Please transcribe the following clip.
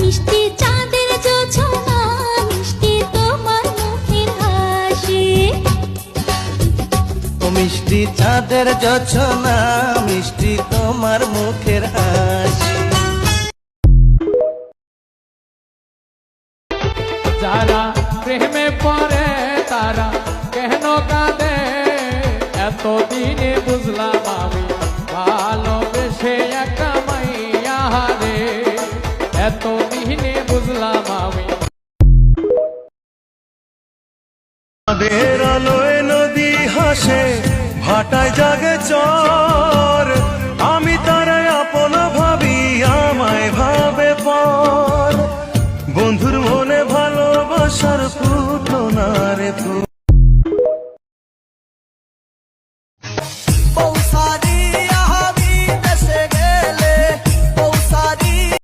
মিষ্টি চাঁদের জোছনা মিষ্টি তোমার মুখের হাসি। ও মিষ্টি চাঁদের জোছনা মিষ্টি তোমার মুখের হাসি। যারা প্রেমে পড়ে তারা কেন কাঁদে, এতদিনে বুঝলাম আমি ভালোবেসে একটা মাইয়া রে, এতদিনে বুঝলাম আমি। চাঁদের আলোয় নদী হাসে ভাটায় জাগে চর, আমি তারাই আপন ভাবি আমায় ভাবে পর। বন্ধুর মনে ভালোবাসার ফুটো না রে ফুল।